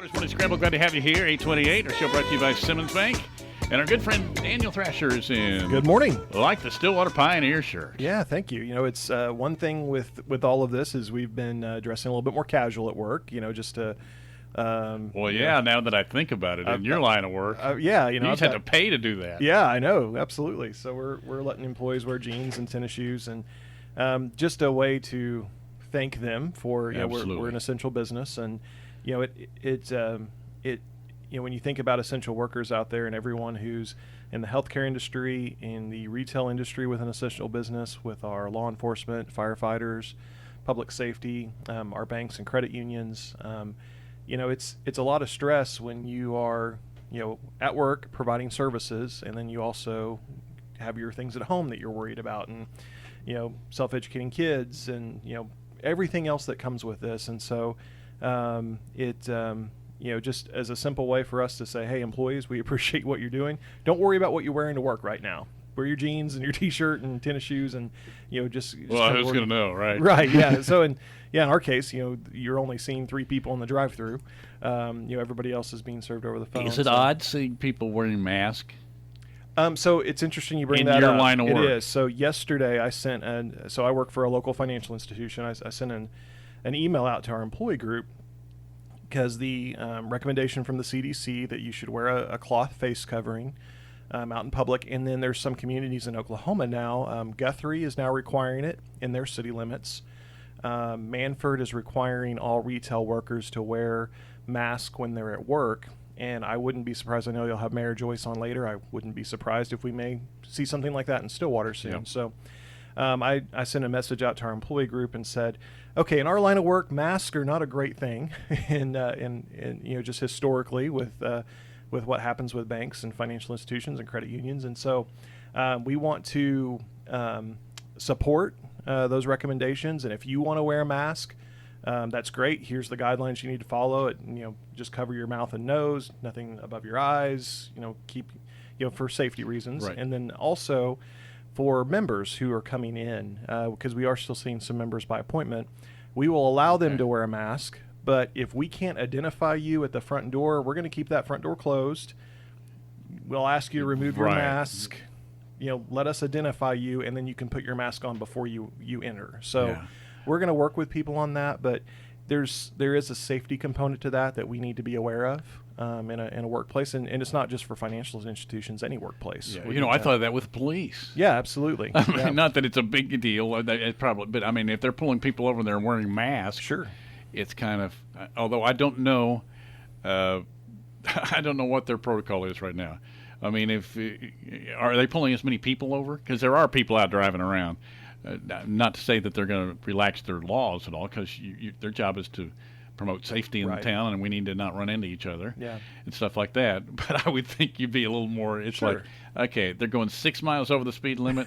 First one is Scramble. Glad to have you here. 828. Our show brought to you by Simmons Bank. And our good friend Daniel Thrasher is in. Good morning. Like the Stillwater Pioneer shirt. Yeah, thank you. You know, it's one thing with all of this is we've been dressing a little bit more casual at work, you know, just to Well, yeah, now that I think about it, in your line of work, yeah, you know, you just had to pay to do that. Yeah, I know, absolutely. So we're letting employees wear jeans and tennis shoes, and just a way to thank them for, you know, we're an essential business, and you know, it you know, when you think about essential workers out there and everyone who's in the healthcare industry, in the retail industry with an essential business, with our law enforcement, firefighters, public safety, our banks and credit unions, you know, it's a lot of stress when you are, you know, at work providing services, and then you also have your things at home that you're worried about, and, you know, self-educating kids, and, you know, everything else that comes with this. And so you know, just as a simple way for us to say, hey, employees, we appreciate what you're doing. Don't worry about what you're wearing to work right now. Wear your jeans and your T-shirt and tennis shoes, and, you know, just well, who's going to know, right? Right, yeah. So, in our case, you know, you're only seeing 3 people in the drive-through. You know, everybody else is being served over the phone. Is it odd seeing people wearing masks? So it's interesting you bring that up. In your line of work. It is. So yesterday I sent so I work for a local financial institution. I sent an email out to our employee group, because the recommendation from the CDC that you should wear a cloth face covering out in public. And then there's some communities in Oklahoma now. Guthrie is now requiring it in their city limits. Manford is requiring all retail workers to wear masks when they're at work. And I wouldn't be surprised. I know you'll have Mayor Joyce on later. I wouldn't be surprised if we may see something like that in Stillwater soon. Yep. So I sent a message out to our employee group and said, okay, in our line of work, masks are not a great thing, and you know, just historically with what happens with banks and financial institutions and credit unions. And so we want to support those recommendations. And if you want to wear a mask, that's great. Here's the guidelines you need to follow. You know, just cover your mouth and nose, nothing above your eyes. You know, keep, you know, for safety reasons. Right. And then also for members who are coming in, because we are still seeing some members by appointment, we will allow them to wear a mask. But if we can't identify you at the front door, we're going to keep that front door closed. We'll ask you to remove your mask. You know, let us identify you, and then you can put your mask on before you enter. So we're going to work with people on that, but there is a safety component to that we need to be aware of in a workplace, and it's not just for financial institutions, any workplace. Yeah, you know, I thought of that with police. Yeah, absolutely. I mean, not that it's a big deal, it probably, but I mean, if they're pulling people over there and wearing masks, sure, it's kind of. Although I don't know, I don't know what their protocol is right now. I mean, are they pulling as many people over? Because there are people out driving around. Not to say that they're going to relax their laws at all, because their job is to promote safety in the town, and we need to not run into each other and stuff like that. But I would think you'd be a little more, it's like, okay, they're going 6 miles over the speed limit.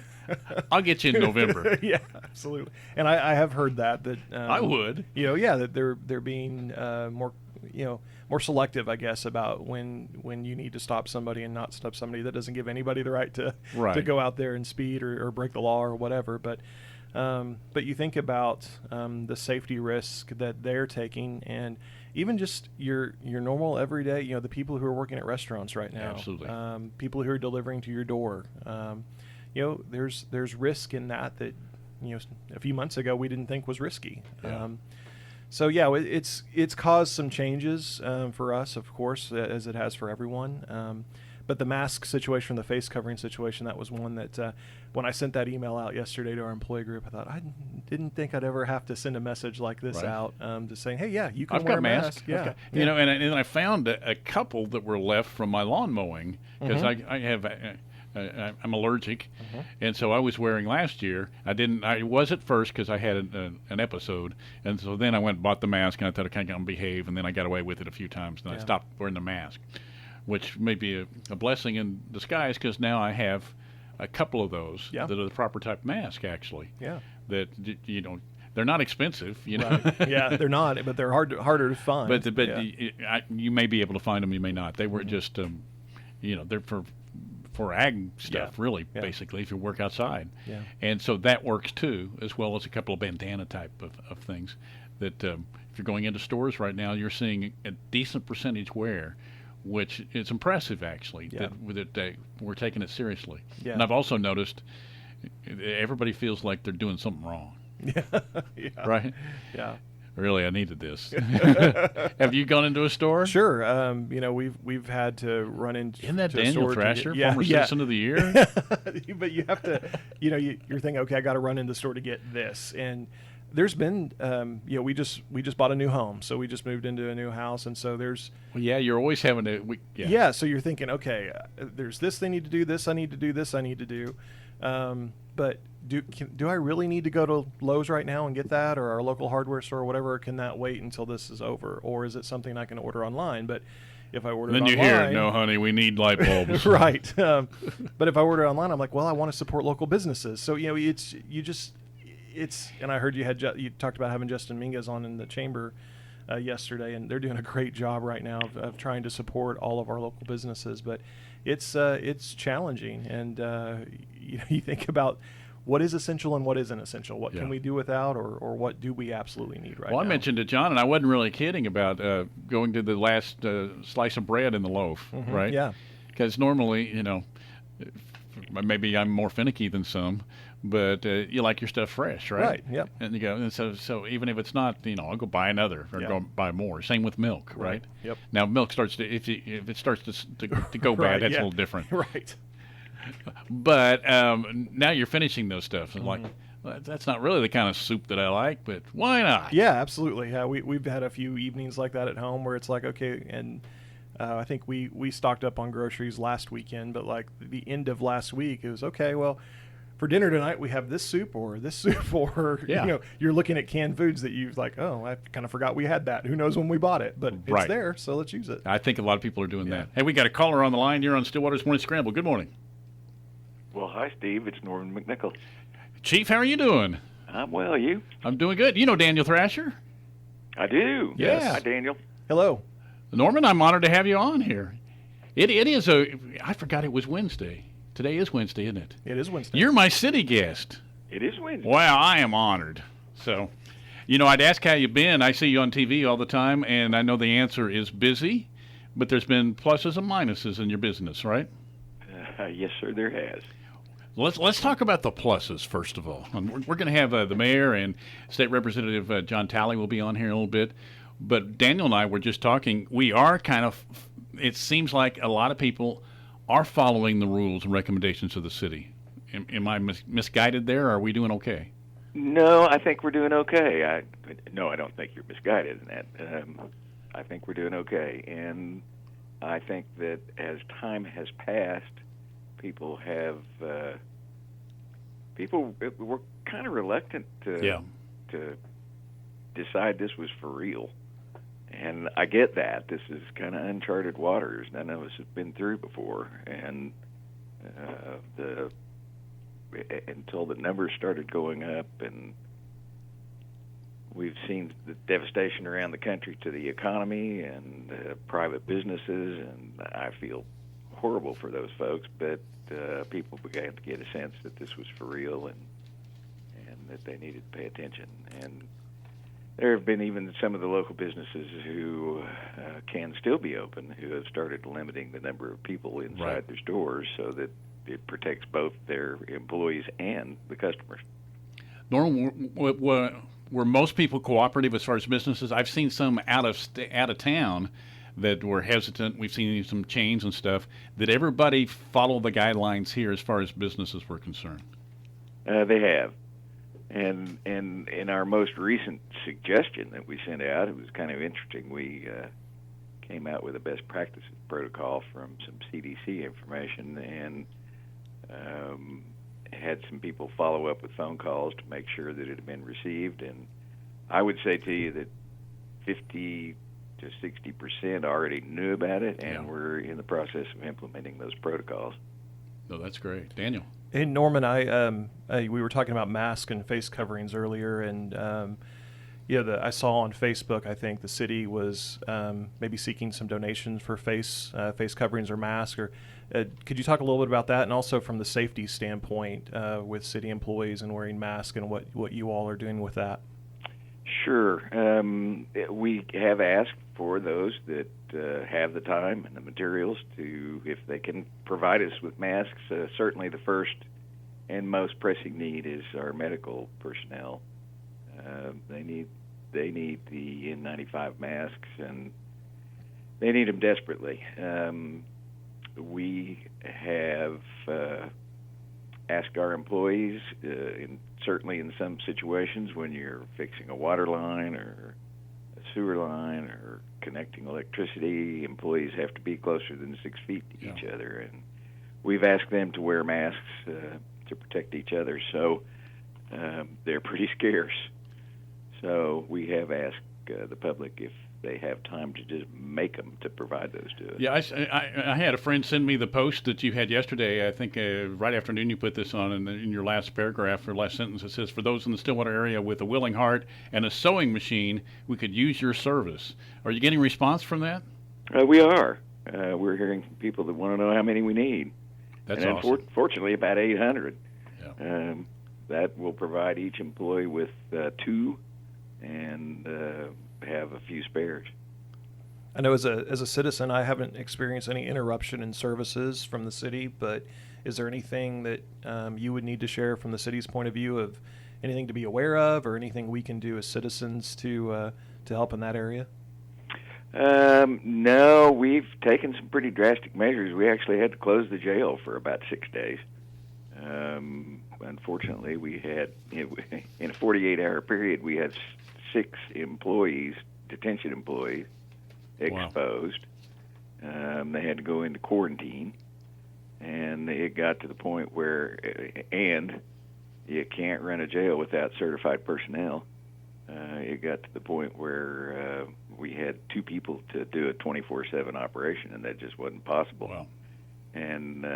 I'll get you in November. Yeah, absolutely. And I have heard that I would. You know, yeah, that they're being more, you know, more selective, I guess, about when you need to stop somebody and not stop somebody. That doesn't give anybody the right to go out there and speed or break the law or whatever. But you think about the safety risk that they're taking, and even just your normal everyday, you know, the people who are working at restaurants right now, absolutely, people who are delivering to your door, you know, there's risk in that, you know, a few months ago we didn't think was risky. Yeah. So yeah, it's caused some changes for us, of course, as it has for everyone. But the mask situation, the face covering situation, that was one that when I sent that email out yesterday to our employee group, I thought I didn't think I'd ever have to send a message like this out, just saying, hey, yeah, you can wear a mask. Yeah. You know, and then I found a couple that were left from my lawn mowing, because I have. I'm allergic, and so I was wearing last year. I was at first because I had an episode, and so then I went and bought the mask, and I thought I kind of behave, and then I got away with it a few times, and I stopped wearing the mask, which may be a blessing in disguise, because now I have a couple of those that are the proper type of mask, actually. Yeah. That, you know, they're not expensive, you know. Right. Yeah, they're not, but they're harder to find. But you may be able to find them, you may not. They were just, you know, they're for ag stuff, really, basically, if you work outside. Yeah. And so that works too, as well as a couple of bandana type of things that if you're going into stores right now, you're seeing a decent percentage wear, which is impressive actually. Yeah. That we're taking it seriously. Yeah. And I've also noticed everybody feels like they're doing something wrong. Yeah. Yeah. Right? Yeah. Really, I needed this. Have you gone into a store? Sure. We've had to run into. Isn't that to a Daniel store to Thrasher, get, former Citizen of the Year? But you have to, you're thinking, okay, I got to run in the store to get this. And there's been, we just bought a new home, so we just moved into a new house, and so there's. Well, yeah, you're always having to. Yeah. So you're thinking, okay, there's this they need to do, this I need to do, this I need to do, but. Do I really need to go to Lowe's right now and get that, or our local hardware store or whatever? Or can that wait until this is over, or is it something I can order online? But if I order then it you online, hear, no, honey, we need light bulbs. right? But if I order it online, I'm like, well, I want to support local businesses. So it's. And I heard you talked about having Justin Mingus on in the chamber yesterday, and they're doing a great job right now of trying to support all of our local businesses. But it's challenging, and you think about. What is essential and what isn't essential? What can we do without, or what do we absolutely need right now? Well, I mentioned to John, and I wasn't really kidding about going to the last slice of bread in the loaf, right? Yeah. Because normally, maybe I'm more finicky than some, but you like your stuff fresh, right? Right. Yep. And you go, and so even if it's not, I'll go buy another or go buy more. Same with milk, right? Yep. Now milk starts to if it starts to go bad, that's a little different. Right. But now you're finishing those stuff. And like, well, that's not really the kind of soup that I like, but why not? Yeah, absolutely. Yeah, we've had a few evenings like that at home where it's like, okay, and I think we stocked up on groceries last weekend, but like the end of last week, it was okay, well, for dinner tonight we have this soup, or you're looking at canned foods that you've like, oh, I kind of forgot we had that. Who knows when we bought it, but it's there, so let's use it. I think a lot of people are doing that. Hey, we got a caller on the line. You're on Stillwater's Morning Scramble. Good morning. Well, hi, Steve. It's Norman McNickle. Chief, how are you doing? I'm well. You? I'm doing good. You know Daniel Thrasher? I do. Yes. Hi, Daniel. Hello. Norman, I'm honored to have you on here. It is I forgot it was Wednesday. Today is Wednesday, isn't it? It is Wednesday. You're my city guest. It is Wednesday. Wow, I am honored. So, I'd ask how you've been. I see you on TV all the time, and I know the answer is busy, but there's been pluses and minuses in your business, right? Yes, sir, there has. Let's talk about the pluses first of all. We're going to have the mayor and State Representative John Talley will be on here in a little bit. But Daniel and I were just talking. We are it seems like a lot of people are following the rules and recommendations of the city. Am I misguided there, or are we doing okay? No, I think we're doing okay. I don't think you're misguided in that. I think we're doing okay. And I think that as time has passed, people were kind of reluctant to decide this was for real, and I get that. This is kind of uncharted waters. None of us have been through before, and until the numbers started going up, and we've seen the devastation around the country to the economy and private businesses, and I feel horrible for those folks, but people began to get a sense that this was for real and that they needed to pay attention. And there have been even some of the local businesses who can still be open who have started limiting the number of people inside their stores so that it protects both their employees and the customers. Norman, were most people cooperative as far as businesses? I've seen some out of town that were hesitant. We've seen some chains and stuff. Did everybody follow the guidelines here as far as businesses were concerned? They have. And in our most recent suggestion that we sent out, it was kind of interesting. We came out with a best practices protocol from some CDC information and had some people follow up with phone calls to make sure that it had been received. And I would say to you that 50 to 60% already knew about it, and we're in the process of implementing those protocols. No, that's great. Daniel? Hey, Norman, we were talking about masks and face coverings earlier, and I saw on Facebook, I think the city was maybe seeking some donations for face coverings or masks. Or could you talk a little bit about that, and also from the safety standpoint with city employees and wearing masks and what you all are doing with that? Sure. We have asked for those that have the time and the materials to, if they can provide us with masks. Certainly the first and most pressing need is our medical personnel. They need the N95 masks, and they need them desperately. We have asked our employees, certainly in some situations when you're fixing a water line or a sewer line or connecting electricity, employees have to be closer than 6 feet to each other, and we've asked them to wear masks to protect each other. So they're pretty scarce. So we have asked the public if they have time to just make them to provide those to us. Yeah, I had a friend send me the post that you had yesterday. I think right afternoon you put this on in your last paragraph or last sentence. It says, for those in the Stillwater area with a willing heart and a sewing machine, we could use your service. Are you getting response from that? We are. We're hearing from people that want to know how many we need. That's and awesome. Unfortunately, about 800. Yeah. That will provide each employee with 2 and have a few spares. I know as a citizen, I haven't experienced any interruption in services from the city, but is there anything that you would need to share from the city's point of view, of anything to be aware of or anything we can do as citizens to help in that area? No, we've taken some pretty drastic measures. We actually had to close the jail for about 6 days. Unfortunately, we had, in a 48-hour period, we had 6 employees, detention employees, exposed. Wow. They had to go into quarantine, and it got to the point where, and you can't run a jail without certified personnel. It got to the point where we had 2 people to do a 24/7 operation, and that just wasn't possible. Wow. And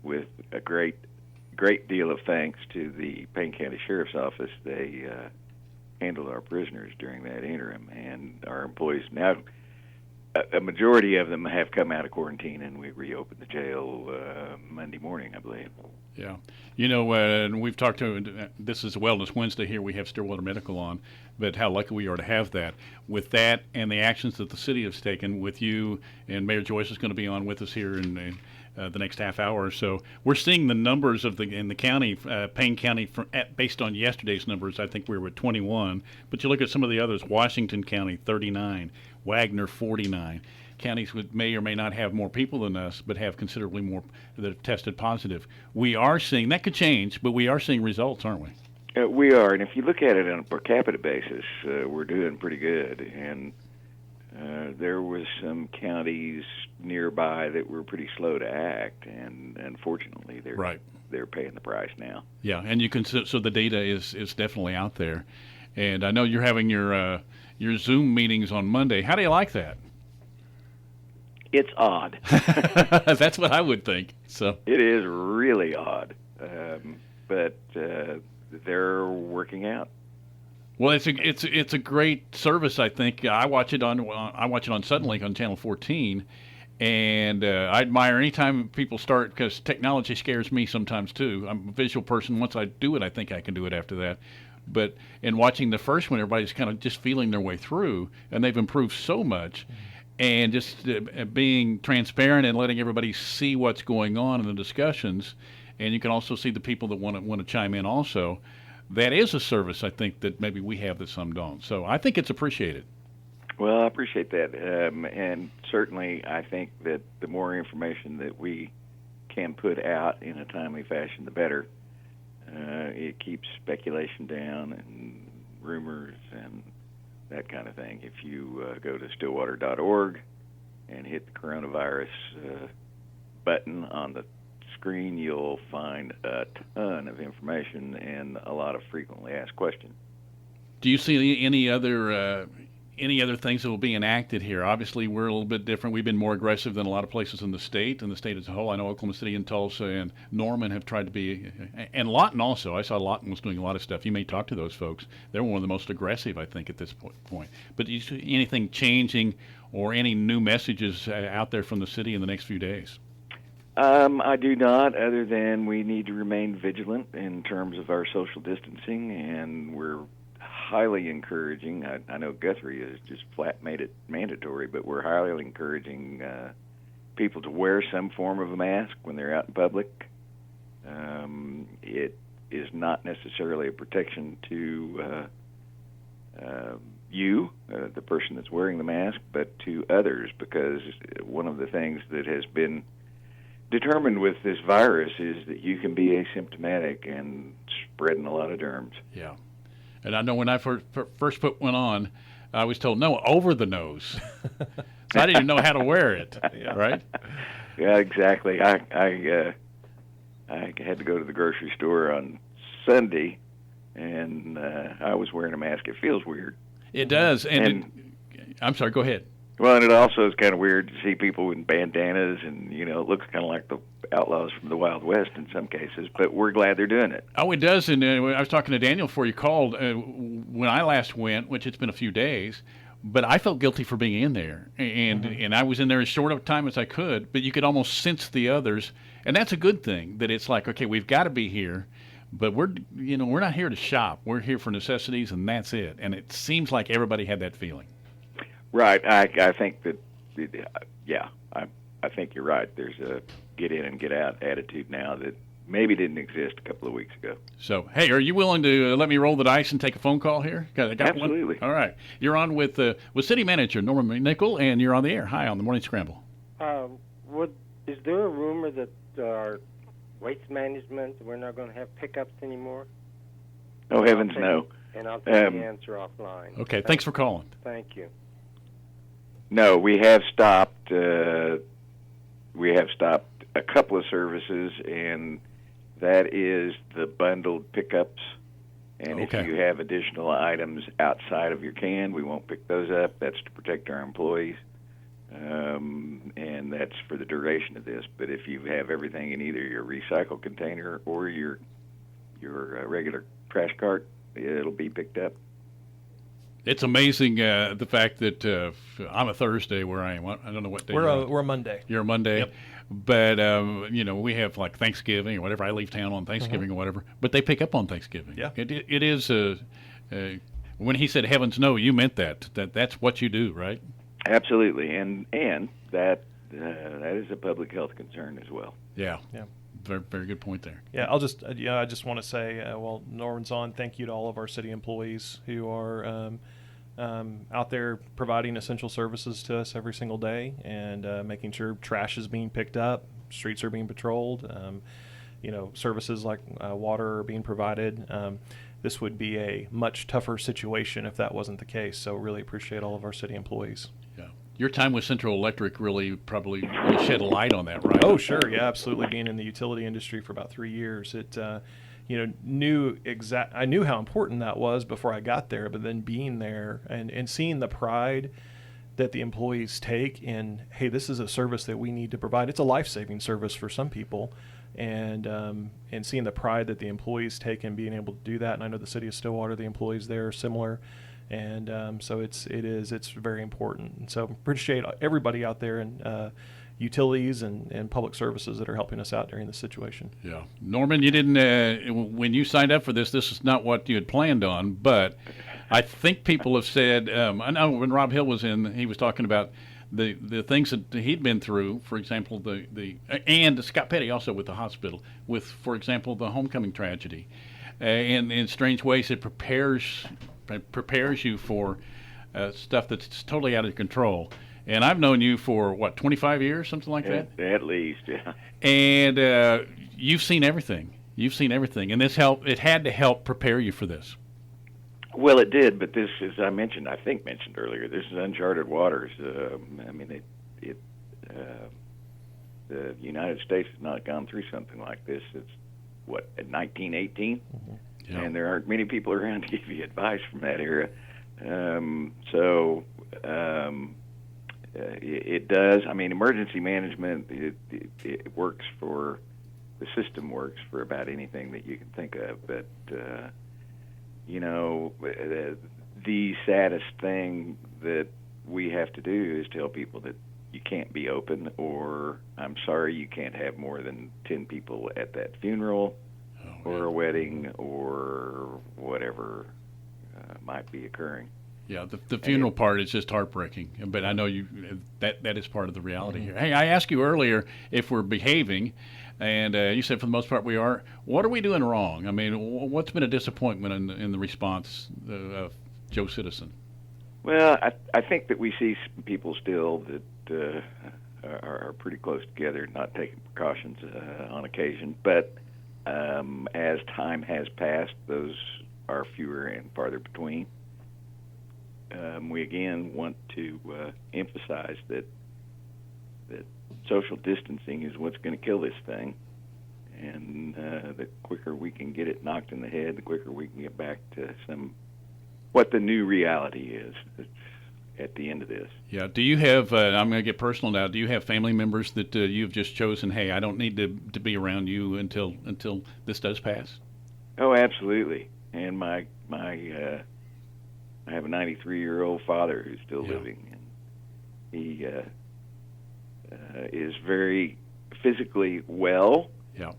with a great deal of thanks to the Payne County Sheriff's Office, they handled our prisoners during that interim, and our employees now, a majority of them have come out of quarantine, and we reopened the jail Monday morning, I believe. Yeah. And we've talked to, this is Wellness Wednesday here, we have Stillwater Medical on, but how lucky we are to have that. With that and the actions that the city has taken with you, and Mayor Joyce is going to be on with us here in the next half hour or so, we're seeing the numbers in the county, Payne County, based on yesterday's numbers. I think we were at 21, but you look at some of the others: Washington County 39, Wagner 49. Counties may or may not have more people than us, but have considerably more that have tested positive. We are seeing, that could change, but we are seeing results, aren't we? We are, and if you look at it on a per capita basis, we're doing pretty good. And there was some counties nearby that were pretty slow to act, and unfortunately, they're paying the price now. Yeah, and you can, so the data is definitely out there. And I know you're having your Zoom meetings on Monday. How do you like that? It's odd. That's what I would think. So it is really odd, but they're working out. Well, it's a great service. I think I watch it on Suddenlink on Channel 14, and I admire anytime people start, because technology scares me sometimes too. I'm a visual person. Once I do it, I think I can do it after that. But in watching the first one, everybody's kind of just feeling their way through, and they've improved so much. And just being transparent and letting everybody see what's going on in the discussions, and you can also see the people that want to chime in also. That is a service, I think, that maybe we have that some don't. So I think it's appreciated. Well, I appreciate that, and certainly I think that the more information that we can put out in a timely fashion, the better. It keeps speculation down and rumors and that kind of thing. If you go to stillwater.org and hit the coronavirus button on the screen, you'll find a ton of information and a lot of frequently asked questions. Do you see any other things that will be enacted here? Obviously, we're a little bit different. We've been more aggressive than a lot of places in the state as a whole. I know Oklahoma City and Tulsa and Norman have tried to be, and Lawton also. I saw Lawton was doing a lot of stuff. You may talk to those folks. They're one of the most aggressive, I think, at this point. But do you see anything changing or any new messages out there from the city in the next few days? I do not, other than we need to remain vigilant in terms of our social distancing, and we're highly encouraging. I know Guthrie has just flat made it mandatory, but we're highly encouraging people to wear some form of a mask when they're out in public. It is not necessarily a protection to you, the person that's wearing the mask, but to others, because one of the things that has been determined with this virus is that you can be asymptomatic and spreading a lot of germs. Yeah. And I know when I first put one on, I was told, no, over the nose. So I didn't even know how to wear it, right? Yeah, exactly. I had to go to the grocery store on Sunday, and I was wearing a mask. It feels weird. It does. And I'm sorry, go ahead. Well, and it also is kind of weird to see people with bandanas, and, it looks kind of like the outlaws from the Wild West in some cases, but we're glad they're doing it. Oh, it does. And I was talking to Daniel before you called. When I last went, which it's been a few days, but I felt guilty for being in there. And I was in there as short of time as I could, but you could almost sense the others. And that's a good thing, that it's like, okay, we've got to be here. But we're not here to shop. We're here for necessities, and that's it. And it seems like everybody had that feeling. Right. I think that, I think you're right. There's a get in and get out attitude now that maybe didn't exist a couple of weeks ago. So, hey, are you willing to let me roll the dice and take a phone call here? Absolutely. One? All right. You're on with City Manager Norman McNickle, and you're on the air. Hi, on the Morning Scramble. Is there a rumor that our waste management, we're not going to have pickups anymore? Oh, heavens, no. And I'll take the answer offline. Okay, thanks for calling. Thank you. No, we have stopped. We have stopped a couple of services, and that is the bundled pickups. And Okay. if you have additional items outside of your can, we won't pick those up. That's to protect our employees. And that's for the duration of this. But if you have everything in either your recycle container or your regular trash cart, it'll be picked up. It's amazing the fact that I'm a Thursday where I am. I don't know what day We're a Monday. You're a Monday. Yep. But, we have like Thanksgiving or whatever. I leave town on Thanksgiving or whatever. But they pick up on Thanksgiving. Yeah. It is, when he said heavens no, you meant that's what you do, right? Absolutely. And that is a public health concern as well. Yeah. Yeah. Very, very good point there. Yeah, I just want to say, while Norman's on, thank you to all of our city employees who are out there providing essential services to us every single day, and making sure trash is being picked up, streets are being patrolled, services like water are being provided. This would be a much tougher situation if that wasn't the case. So really appreciate all of our city employees. Yeah. Your time with Central Electric really shed a light on that, right? Oh, sure. Yeah, absolutely. Being in the utility industry for about 3 years, I knew how important that was before I got there, but then being there and seeing the pride that the employees take in, hey, this is a service that we need to provide. It's a life-saving service for some people, and seeing the pride that the employees take in being able to do that. And I know the city of Stillwater, the employees there are similar. And so it's very important. And so appreciate everybody out there in utilities and public services that are helping us out during this situation. Yeah. Norman, you didn't, when you signed up for this is not what you had planned on, but I think people have said, I know when Rob Hill was in, he was talking about the things that he'd been through, for example, and Scott Petty also with the hospital, with, for example, the homecoming tragedy. And in strange ways, it prepares you for stuff that's totally out of control. And I've known you for, 25 years, something like that? At least, yeah. And you've seen everything. And it had to help prepare you for this. Well, it did, but this, as I mentioned earlier, this is uncharted waters. The United States has not gone through something like this. It's, in 1918? Mm-hmm. Yeah. And there aren't many people around to give you advice from that era. It does. Emergency management, it works for, the system works for about anything that you can think of. But, the saddest thing that we have to do is tell people that you can't be open, or I'm sorry, you can't have more than 10 people at that funeral or a wedding or whatever might be occurring. Yeah, the funeral part is just heartbreaking, but I know that is part of the reality here. Hey, I asked you earlier if we're behaving, and you said for the most part we are. What are we doing wrong? I mean, what's been a disappointment in the response of Joe Citizen? Well, I think that we see some people still that are pretty close together, not taking precautions on occasion. But as time has passed, those are fewer and farther between. We again want to emphasize that social distancing is what's going to kill this thing, and the quicker we can get it knocked in the head, the quicker we can get back to what the new reality is at the end of this. Yeah. Do you have? I'm going to get personal now. Do you have family members that you've just chosen? Hey, I don't need to be around you until this does pass. Oh, absolutely. And I have a 93-year-old father who's still living, and he is very physically well. Yeah.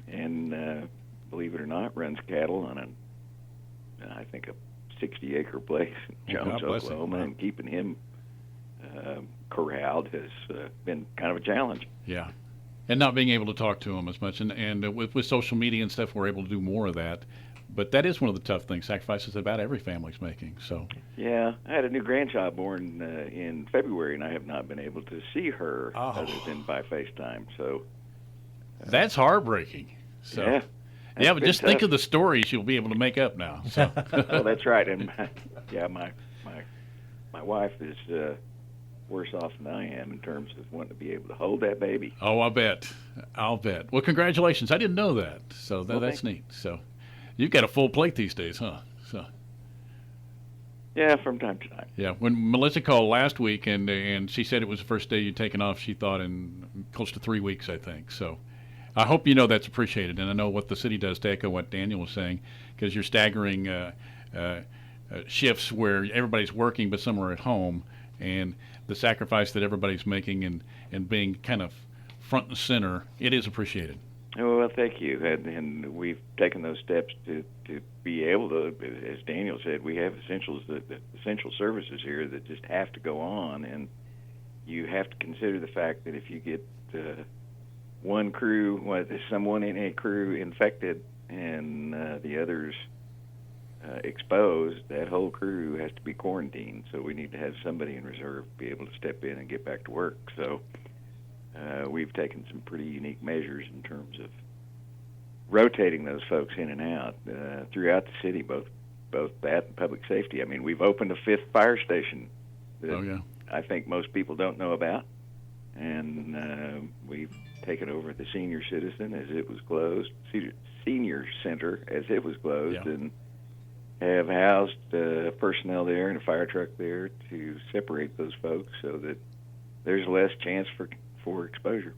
And believe it or not, runs cattle on I think a 60-acre place in Jones, Oklahoma, and keeping him corralled has been kind of a challenge. Yeah. And not being able to talk to him as much, and with social media and stuff, we're able to do more of that. But that is one of the tough things, sacrifices that about every family's making. So. Yeah, I had a new grandchild born in February, and I have not been able to see her other than by FaceTime. So. That's heartbreaking. So. Yeah, but just think of the stories you'll be able to make up now. So. Well, that's right, and my wife is worse off than I am in terms of wanting to be able to hold that baby. Oh, I'll bet. Well, congratulations. I didn't know that. So that's neat. So. You've got a full plate these days, huh? So. Yeah, from time to time. Yeah, when Melissa called last week and she said it was the first day you'd taken off, she thought in close to 3 weeks, I think. So I hope you know that's appreciated, and I know what the city does to echo what Daniel was saying, because you're staggering shifts where everybody's working but some are at home, and the sacrifice that everybody's making and being kind of front and center, it is appreciated. Oh, well, thank you. And we've taken those steps to be able to, as Daniel said, we have essential services here that just have to go on. And you have to consider the fact that if you get someone in a crew infected and the others exposed, that whole crew has to be quarantined. So we need to have somebody in reserve be able to step in and get back to work. So we've taken some pretty unique measures in terms of rotating those folks in and out throughout the city, both that and public safety. I mean, we've opened a 5th fire station that I think most people don't know about, and we've taken over the senior citizen as it was closed, senior center as it was closed, and have housed personnel there and a fire truck there to separate those folks so that there's less chance for exposure.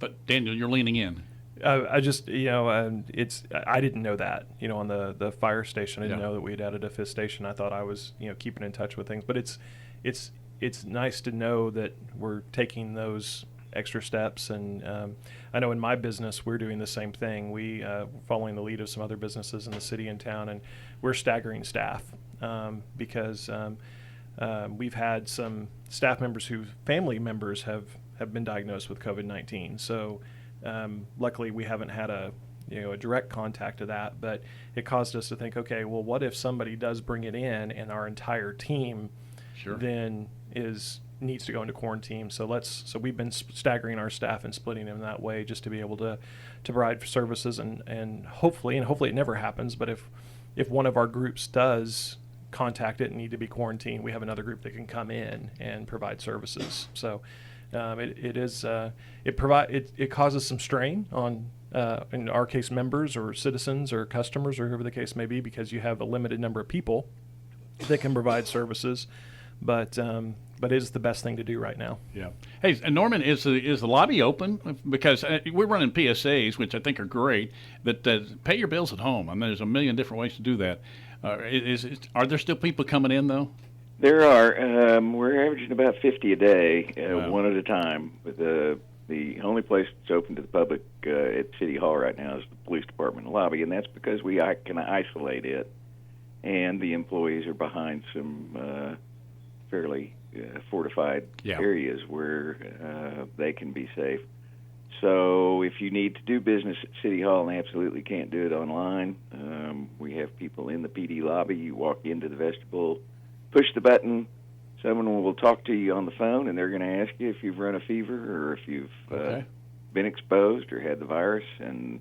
But Daniel, you're leaning in. I just, I didn't know that, on the fire station. I didn't know that we had added a 5th station. I thought I was, keeping in touch with things. But it's nice to know that we're taking those extra steps. And I know in my business we're doing the same thing. We're following the lead of some other businesses in the city and town, and we're staggering staff because we've had some staff members whose family members have been diagnosed with COVID-19. So luckily we haven't had a direct contact of that, but it caused us to think, okay, well, what if somebody does bring it in and our entire team then needs to go into quarantine? So we've been staggering our staff and splitting them that way just to be able to provide services and hopefully it never happens, but if one of our groups does contact it and need to be quarantined, we have another group that can come in and provide services. So it causes some strain on in our case members or citizens or customers or whoever the case may be, because you have a limited number of people that can provide services, but it is the best thing to do right now. Yeah. Hey, Norman, is the lobby open? Because we're running PSAs, which I think are great, that pay your bills at home. I mean, there's a million different ways to do that. Are there still people coming in, though? There are. We're averaging about 50 a day, one at a time. But the only place that's open to the public at City Hall right now is the police department lobby, and that's because we can isolate it and the employees are behind some fairly fortified Yeah. areas where they can be safe. So if you need to do business at City Hall and absolutely can't do it online, we have people in the PD lobby. You walk into the vestibule, push the button, someone will talk to you on the phone, and they're going to ask you if you've run a fever or if you've been exposed or had the virus. And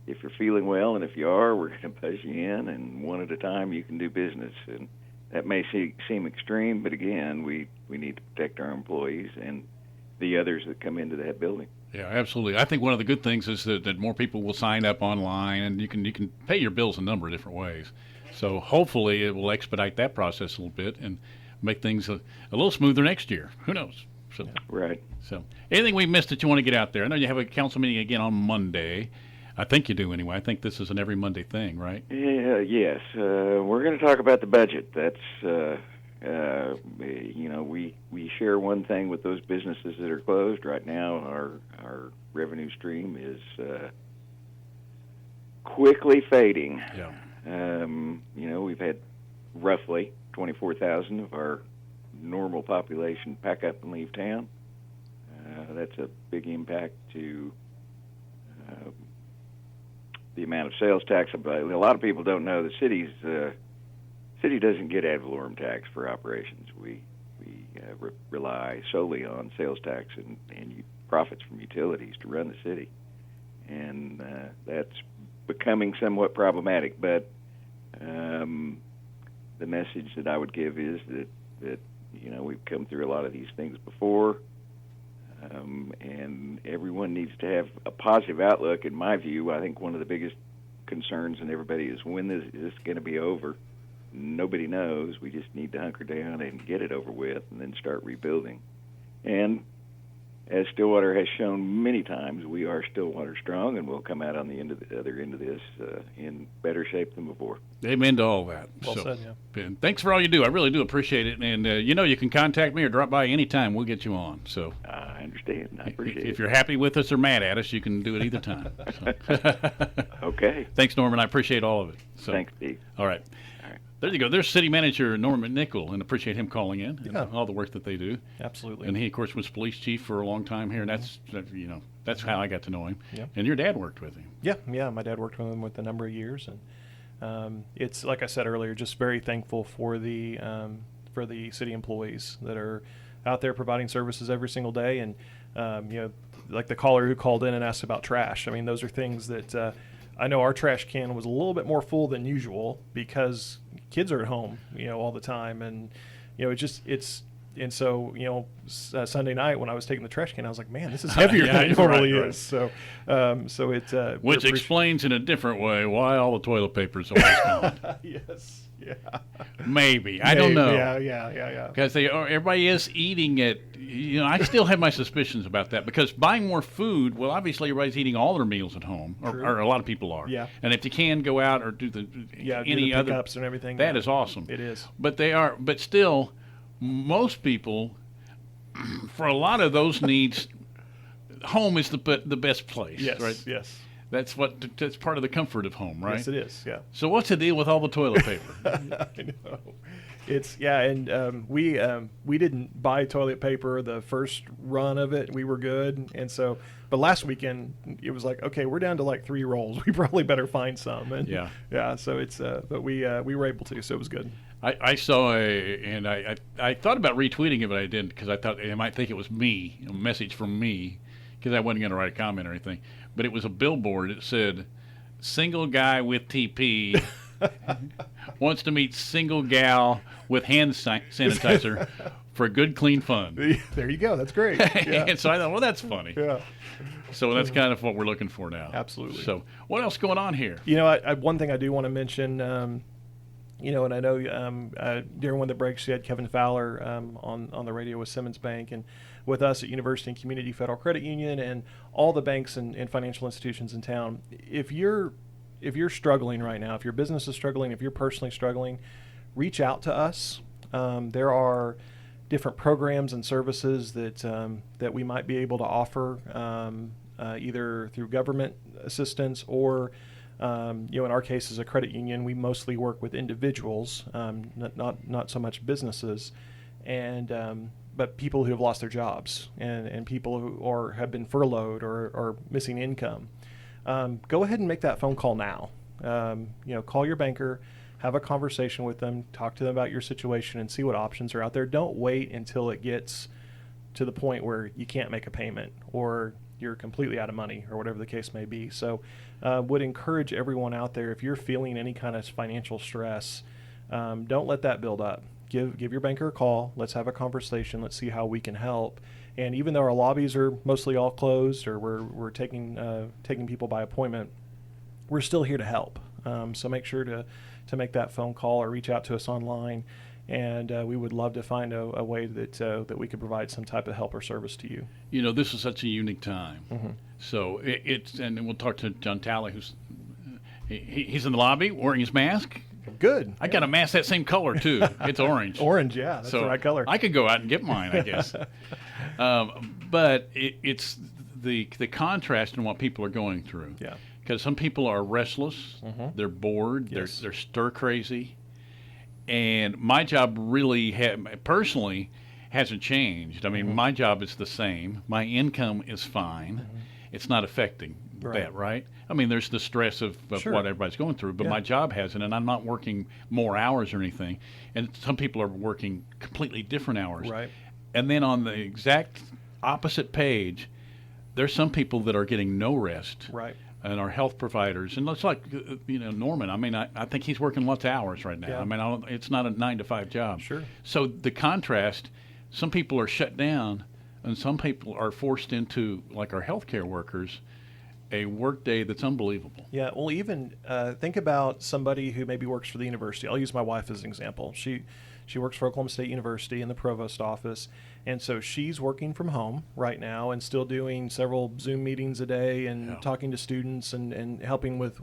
if you're feeling well, and if you are, we're going to buzz you in, and one at a time you can do business. And that may seem extreme, but again, we need to protect our employees and the others that come into that building. Yeah, absolutely. I think one of the good things is that more people will sign up online, and you can pay your bills a number of different ways. So hopefully it will expedite that process a little bit and make things a little smoother next year. Who knows? So, Right. So anything we missed that you want to get out there? I know you have a council meeting again on Monday. I think you do anyway. I think this is an every Monday thing, right? Yeah, yes. We're going to talk about the budget. That's, we share one thing with those businesses that are closed. Right now, our revenue stream is quickly fading. Yeah. We've had roughly 24,000 of our normal population pack up and leave town. That's a big impact to the amount of sales tax. A lot of people don't know the city doesn't get ad valorem tax for operations. We rely solely on sales tax and profits from utilities to run the city, and that's becoming somewhat problematic. But the message that I would give is that we've come through a lot of these things before. And everyone needs to have a positive outlook. In my view, I think one of the biggest concerns in everybody is, when is this going to be over? Nobody knows. We just need to hunker down and get it over with and then start rebuilding. And as Stillwater has shown many times, we are Stillwater strong, and we'll come out on the other end of this in better shape than before. Amen to all that. Well said, yeah. Ben, thanks for all you do. I really do appreciate it. And, you can contact me or drop by anytime. We'll get you on. So I understand. I appreciate it. If you're happy with us or mad at us, you can do it either time. So. Okay. Thanks, Norman. I appreciate all of it. So, thanks, Steve. All right. There you go. There's City Manager Norman McNickle, and appreciate him calling in and all the work that they do. Absolutely. And he, of course, was police chief for a long time here, and that's how I got to know him. Yeah. And your dad worked with him. Yeah. My dad worked with him with a number of years, and it's, like I said earlier, just very thankful for the city employees that are out there providing services every single day. And like the caller who called in and asked about trash. I mean, those are things that I know our trash can was a little bit more full than usual because kids are at home, all the time, and and so Sunday night when I was taking the trash can, I was like, man, this is heavier than it normally is. So it which explains in a different way why all the toilet paper is always gone. Yes. Yeah. Maybe. I don't know. Yeah. Because everybody is eating it. I still have my suspicions about that, because buying more food, well, obviously everybody's eating all their meals at home, or a lot of people are. Yeah. And if you can go out or do any other pickups and everything, that is awesome. It is. But still, most people, for a lot of those needs, home is the best place. Yes. Right. Yes. That's part of the comfort of home, right? Yes, it is. Yeah. So what's the deal with all the toilet paper? I know. It's and we didn't buy toilet paper the first run of it. We were good, and so. But last weekend it was like, okay, we're down to like 3 rolls. We probably better find some. And yeah. So it's but we were able to, so it was good. I saw and I thought about retweeting it, but I didn't, because I thought they might think it was me, a message from me, because I wasn't going to write a comment or anything. But it was a billboard. It said, "Single guy with TP wants to meet single gal with hand sanitizer for good, clean fun." There you go. That's great. Yeah. And so I thought, well, that's funny. Yeah. So that's kind of what we're looking for now. Absolutely. So what else going on here? One thing I do want to mention, and I know during one of the breaks you had Kevin Fowler on the radio with Simmons Bank, and with us at University and Community Federal Credit Union and all the banks and financial institutions in town. If you're struggling right now, if your business is struggling, if you're personally struggling, reach out to us. There are different programs and services that we might be able to offer, either through government assistance or In our case as a credit union, we mostly work with individuals, not so much businesses, and but people who have lost their jobs and people who have been furloughed or missing income. Go ahead and make that phone call now. Call your banker, have a conversation with them, talk to them about your situation, and see what options are out there. Don't wait until it gets to the point where you can't make a payment or you're completely out of money or whatever the case may be. So would encourage everyone out there, if you're feeling any kind of financial stress, don't let that build up. Give your banker a call. Let's have a conversation. Let's see how we can help. And even though our lobbies are mostly all closed, or we're taking people by appointment, we're still here to help. So make sure to make that phone call or reach out to us online, and we would love to find a way that we could provide some type of help or service to you. This is such a unique time. Mm-hmm. So and we'll talk to John Talley, he's in the lobby wearing his mask. Good. I got a mask that same color too. It's orange. Orange, yeah, that's the right color. I could go out and get mine, I guess. But it's the contrast in what people are going through. Yeah. Because some people are restless, they're bored, Yes. they're stir crazy, and my job really personally hasn't changed. I mean, my job is the same. My income is fine. It's not affecting that, right? I mean, there's the stress of Sure. what everybody's going through, but my job hasn't, and I'm not working more hours or anything. And some people are working completely different hours. Right. And then on the exact opposite page, there's some people that are getting no rest. Right. And our health providers, and it's like Norman. I mean, I think he's working lots of hours right now. Yeah. I mean, it's not a 9-to-5 job. Sure. So the contrast, some people are shut down, and some people are forced into, like our healthcare workers, a work day that's unbelievable. Yeah. Well, even think about somebody who maybe works for the university. I'll use my wife as an example. She works for Oklahoma State University in the provost office, and so she's working from home right now and still doing several Zoom meetings a day and talking to students and helping with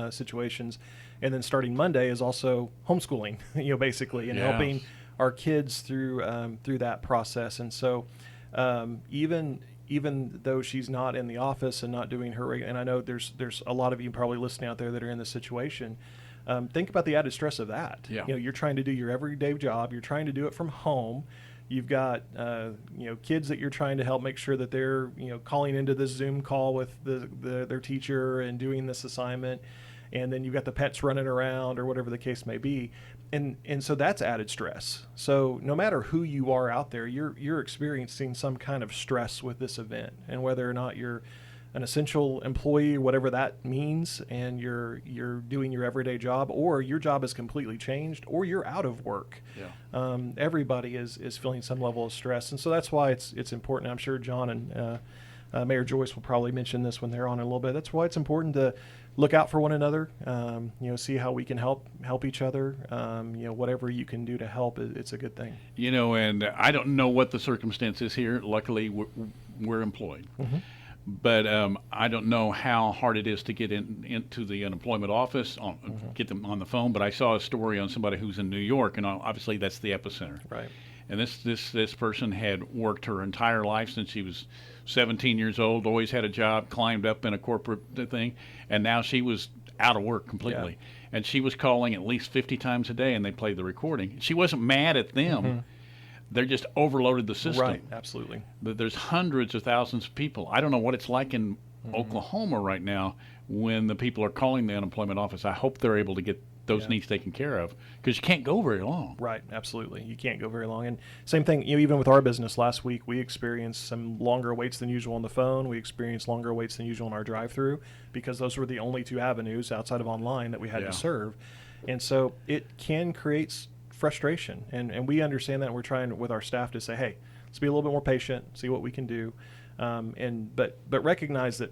situations. And then starting Monday is also homeschooling, basically, and helping our kids through that process. And so even though she's not in the office and not doing her, and I know there's a lot of you probably listening out there that are in this situation. Think about the added stress of that. Yeah. You're trying to do your everyday job. You're trying to do it from home. You've got kids that you're trying to help make sure that they're calling into this Zoom call with their teacher and doing this assignment, and then you've got the pets running around or whatever the case may be, and so that's added stress. So no matter who you are out there, you're experiencing some kind of stress with this event, and whether or not you're an essential employee, whatever that means, and you're doing your everyday job, or your job is completely changed, or you're out of work. Yeah. Everybody is feeling some level of stress, and so that's why it's important. I'm sure John and Mayor Joyce will probably mention this when they're on in a little bit. That's why it's important to look out for one another. See how we can help each other. Whatever you can do to help, it's a good thing. And I don't know what the circumstance is here. Luckily, we're employed. Mm-hmm. But I don't know how hard it is to get into the unemployment office, get them on the phone. But I saw a story on somebody who's in New York, and obviously that's the epicenter. Right. And this person had worked her entire life since she was 17 years old, always had a job, climbed up in a corporate thing, and now she was out of work completely. Yeah. And she was calling at least 50 times a day, and they played the recording. She wasn't mad at them. Mm-hmm. They're just overloaded the system. Right, absolutely. But there's hundreds of thousands of people. I don't know what it's like in Oklahoma right now when the people are calling the unemployment office. I hope they're able to get those needs taken care of, because you can't go very long. Right, absolutely. You can't go very long. And same thing, even with our business last week, we experienced some longer waits than usual on the phone. We experienced longer waits than usual in our drive-through, because those were the only two avenues outside of online that we had to serve. And so it can create frustration, and we understand that, and we're trying with our staff to say, hey, let's be a little bit more patient, see what we can do, but recognize that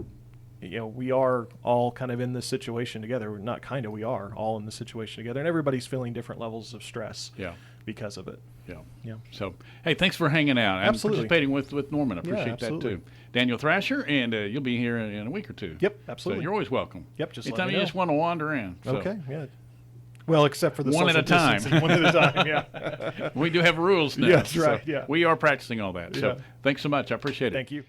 we are all kind of in this situation together. We are all in this situation together, and everybody's feeling different levels of stress because of it. Yeah. So, hey, thanks for hanging out and participating with Norman. I appreciate that too. Daniel Thrasher, and you'll be here in a week or two. Yep, absolutely. So you're always welcome. Yep, just anytime let me you know. Just want to wander in. So. Okay, yeah. Well, except for the one at a time. One at a time, yeah. We do have rules now. Yes, right, so we are practicing all that. So thanks so much. I appreciate it. Thank you.